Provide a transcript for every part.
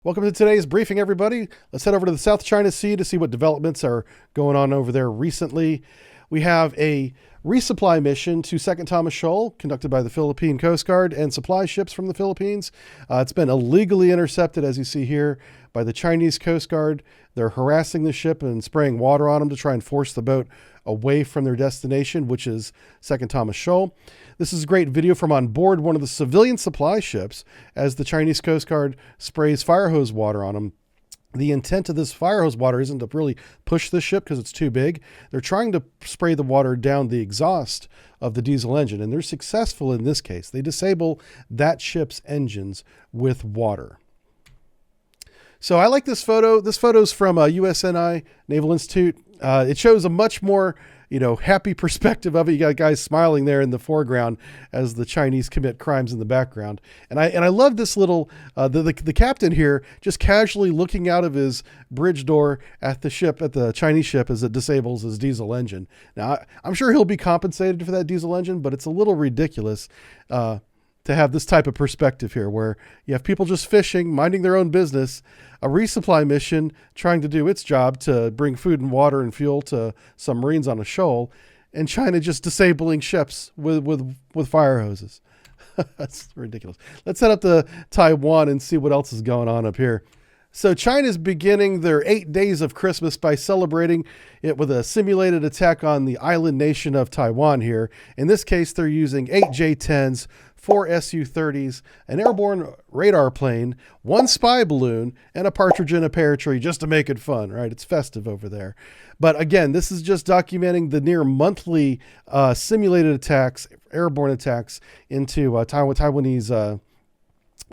Welcome to today's briefing, everybody. Let's head over to the South China Sea to see what developments are going on over there recently. We have a resupply mission to Second Thomas Shoal conducted by the Philippine Coast Guard and supply ships from the Philippines. It's been illegally intercepted, as you see here, by the Chinese Coast Guard. They're harassing the ship and spraying water on them to try and force the boat away from their destination, which is Second Thomas Shoal. This is a great video from on board one of the civilian supply ships as the Chinese Coast Guard sprays fire hose water on them. The intent of this fire hose water isn't to really push the ship because it's too big. They're trying to spray the water down the exhaust of the diesel engine, and they're successful in this case. They disable that ship's engines with water. So I like this photo. This photo's from USNI Naval Institute. It shows a much more, happy perspective of it. You got guys smiling there in the foreground as the Chinese commit crimes in the background. And I love this little, the captain here just casually looking out of his bridge door at the Chinese ship as it disables his diesel engine. Now, I'm sure he'll be compensated for that diesel engine, but it's a little ridiculous, to have this type of perspective here where you have people just fishing, minding their own business, a resupply mission trying to do its job to bring food and water and fuel to some Marines on a shoal, and China just disabling ships with fire hoses. That's ridiculous. Let's head up to Taiwan and see what else is going on up here. So China's beginning their 8 days of Christmas by celebrating it with a simulated attack on the island nation of Taiwan here. In this case, they're using 8 J-10s, 4 Su-30s, an airborne radar plane, 1 spy balloon, and a partridge in a pear tree just to make it fun, right? It's festive over there. But again, this is just documenting the near monthly simulated attacks, airborne attacks into Taiwanese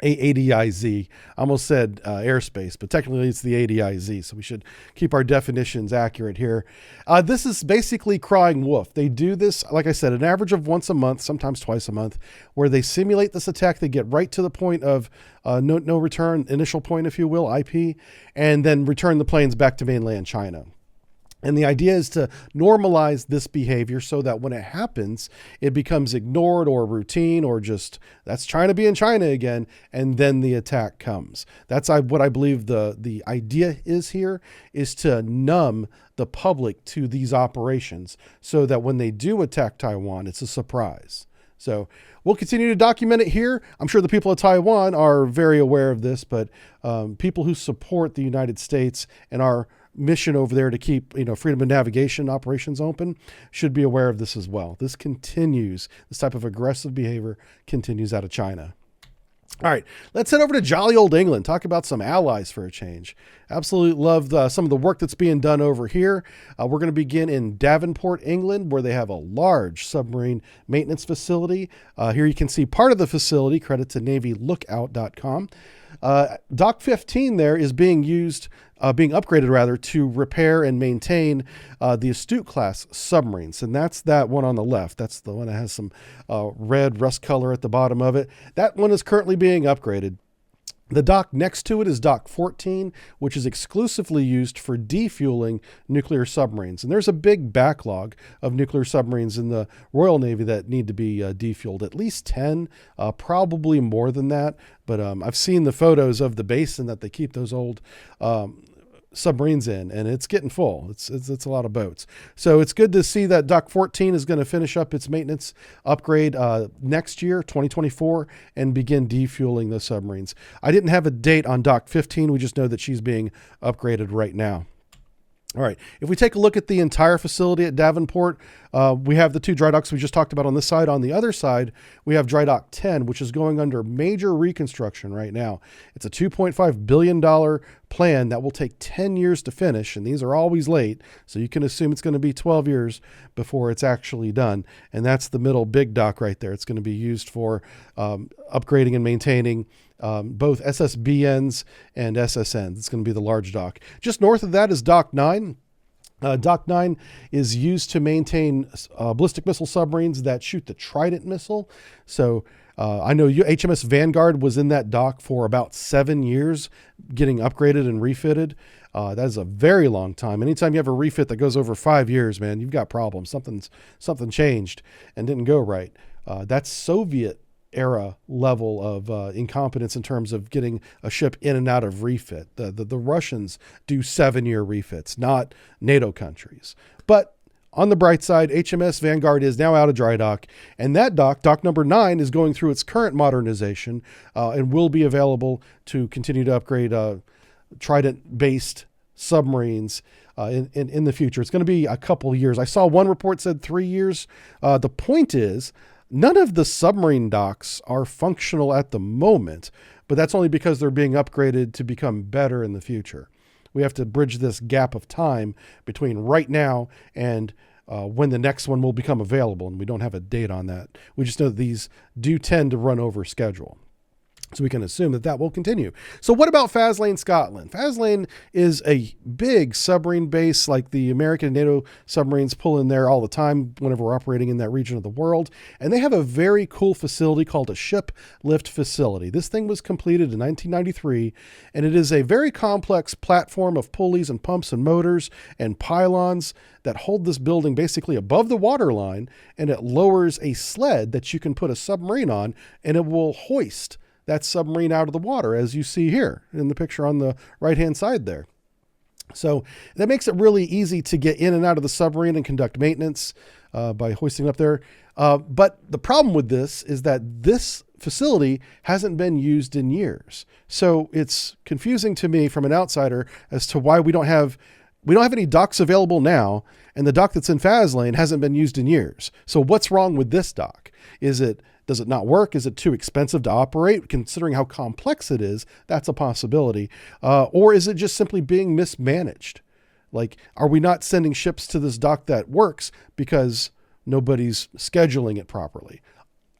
ADIZ. I almost said airspace, but technically it's the ADIZ, so we should keep our definitions accurate here. This is basically crying wolf. They do this, like I said, an average of once a month, sometimes twice a month, where they simulate this attack. They get right to the point of no return, initial point, if you will, IP, and then return the planes back to mainland China. And the idea is to normalize this behavior so that when it happens, it becomes ignored or routine or just, that's China being China again, and then the attack comes. That's what I believe the idea is here, is to numb the public to these operations so that when they do attack Taiwan, it's a surprise. So we'll continue to document it here. I'm sure the people of Taiwan are very aware of this, but people who support the United States and our mission over there to keep, freedom of navigation operations open should be aware of this as well. This type of aggressive behavior continues out of China. All right, let's head over to jolly old England. Talk about some allies for a change. Absolutely love some of the work that's being done over here. We're going to begin in Devonport, England, where they have a large submarine maintenance facility. Here you can see part of the facility, credit to NavyLookout.com. Dock 15 there is being upgraded rather, to repair and maintain the Astute class submarines. And that's that one on the left. That's the one that has some red rust color at the bottom of it. That one is currently being upgraded. The dock next to it is Dock 14, which is exclusively used for defueling nuclear submarines. And there's a big backlog of nuclear submarines in the Royal Navy that need to be defueled. At least 10, probably more than that. But I've seen the photos of the basin that they keep those old submarines in, and it's getting full. It's a lot of boats. So it's good to see that Dock 14 is going to finish up its maintenance upgrade next year, 2024, and begin defueling the submarines. I didn't have a date on Dock 15. We just know that she's being upgraded right now. All right, if we take a look at the entire facility at Devonport, we have the 2 dry docks we just talked about on this side. On the other side, we have Dry Dock 10, which is going under major reconstruction right now. It's a $2.5 billion plan that will take 10 years to finish, and these are always late, so you can assume it's going to be 12 years before it's actually done. And that's the middle big dock right there. It's going to be used for upgrading and maintaining both SSBNs and SSNs. It's going to be the large dock. Just north of that is Dock 9. Dock 9 is used to maintain ballistic missile submarines that shoot the Trident missile. So I know HMS Vanguard was in that dock for about 7 years getting upgraded and refitted. That is a very long time. Anytime you have a refit that goes over 5 years, man, you've got problems. Something changed and didn't go right. That's Soviet era level of incompetence in terms of getting a ship in and out of refit. The Russians do 7-year refits, not NATO countries. But on the bright side, HMS Vanguard is now out of dry dock, and that dock number 9, is going through its current modernization and will be available to continue to upgrade Trident-based submarines in the future. It's going to be a couple years. I saw one report said 3 years. The point is, none of the submarine docks are functional at the moment, but that's only because they're being upgraded to become better in the future. We have to bridge this gap of time between right now and when the next one will become available, and we don't have a date on that. We just know that these do tend to run over schedule. So we can assume that that will continue. So what about Faslane, Scotland? Faslane is a big submarine base, like the American and NATO submarines pull in there all the time whenever we're operating in that region of the world. And they have a very cool facility called a ship lift facility. This thing was completed in 1993, and it is a very complex platform of pulleys and pumps and motors and pylons that hold this building basically above the waterline, and it lowers a sled that you can put a submarine on, and it will hoist that submarine out of the water, as you see here in the picture on the right-hand side there. So that makes it really easy to get in and out of the submarine and conduct maintenance by hoisting up there. But the problem with this is that this facility hasn't been used in years. So it's confusing to me from an outsider as to why we don't have any docks available now, and the dock that's in Faslane hasn't been used in years. So what's wrong with this dock? Does it not work? Is it too expensive to operate? Considering how complex it is, that's a possibility. Or is it just simply being mismanaged? Like, are we not sending ships to this dock that works because nobody's scheduling it properly?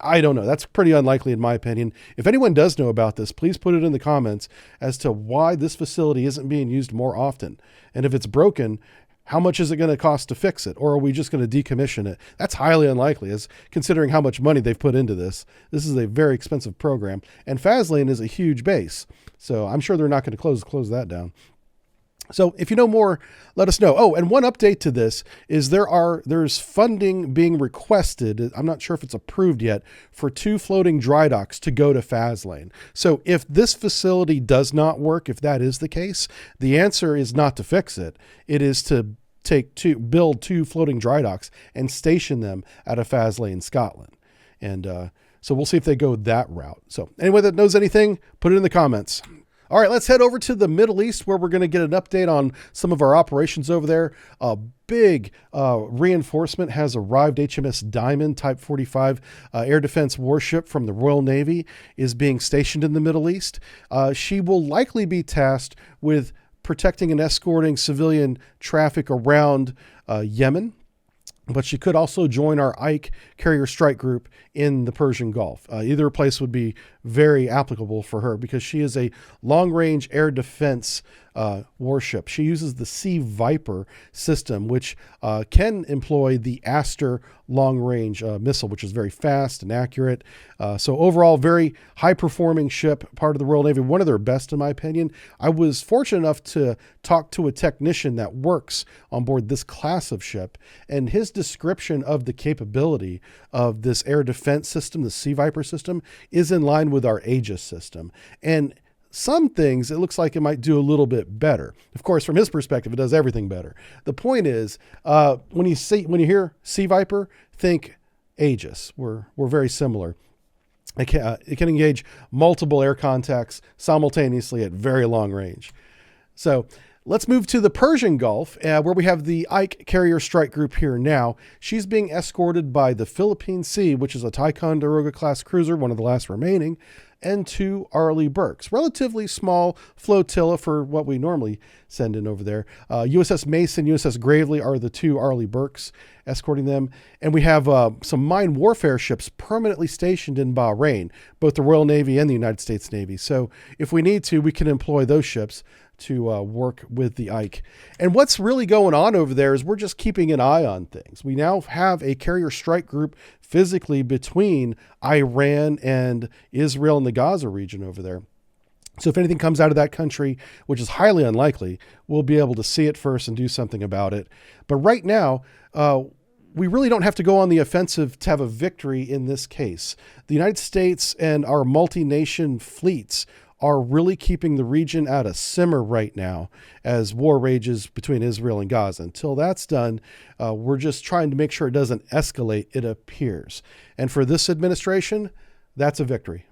I don't know. That's pretty unlikely in my opinion. If anyone does know about this, please put it in the comments as to why this facility isn't being used more often. And if it's broken, how much is it going to cost to fix it? Or are we just going to decommission it? That's highly unlikely, as considering how much money they've put into this. This is a very expensive program, and Faslane is a huge base. So I'm sure they're not going to close that down. So if you know more, let us know. Oh, and one update to this is there's funding being requested. I'm not sure if it's approved yet, for 2 floating dry docks to go to Faslane. So if this facility does not work, if that is the case, the answer is not to fix it. It is to build 2 floating dry docks and station them out of Faslane, Scotland. And so we'll see if they go that route. So anyone that knows anything, put it in the comments. All right, let's head over to the Middle East, where we're going to get an update on some of our operations over there. A big reinforcement has arrived. HMS Diamond, Type 45 air defense warship from the Royal Navy, is being stationed in the Middle East. She will likely be tasked with protecting and escorting civilian traffic around Yemen. But she could also join our Ike carrier strike group in the Persian Gulf. Either place would be very applicable for her because she is a long-range air defense warship. She uses the Sea Viper system, which can employ the Aster long-range missile, which is very fast and accurate. So overall, very high-performing ship, part of the Royal Navy, one of their best in my opinion. I was fortunate enough to talk to a technician that works on board this class of ship, and his description of the capability of this air defense system, the Sea Viper system, is in line with our Aegis system. And some things, it looks like it might do a little bit better. Of course, from his perspective, it does everything better. The point is, when you hear Sea Viper, think Aegis. We're very similar. It can engage multiple air contacts simultaneously at very long range. So let's move to the Persian Gulf, where we have the Ike carrier strike group here now. She's being escorted by the Philippine Sea, which is a Ticonderoga class cruiser, one of the last remaining, and 2 Arleigh Burkes. Relatively small flotilla for what we normally send in over there. USS Mason, USS Gravely are the 2 Arleigh Burkes escorting them. And we have some mine warfare ships permanently stationed in Bahrain, both the Royal Navy and the United States Navy. So if we need to, we can employ those ships to work with the Ike. And what's really going on over there is we're just keeping an eye on things. We now have a carrier strike group physically between Iran and Israel and the Gaza region over there. So if anything comes out of that country, which is highly unlikely, we'll be able to see it first and do something about it. But right now, we really don't have to go on the offensive to have a victory in this case. The United States and our multi-nation fleets are really keeping the region at a simmer right now as war rages between Israel and Gaza. Until that's done, we're just trying to make sure it doesn't escalate, it appears. And for this administration, that's a victory.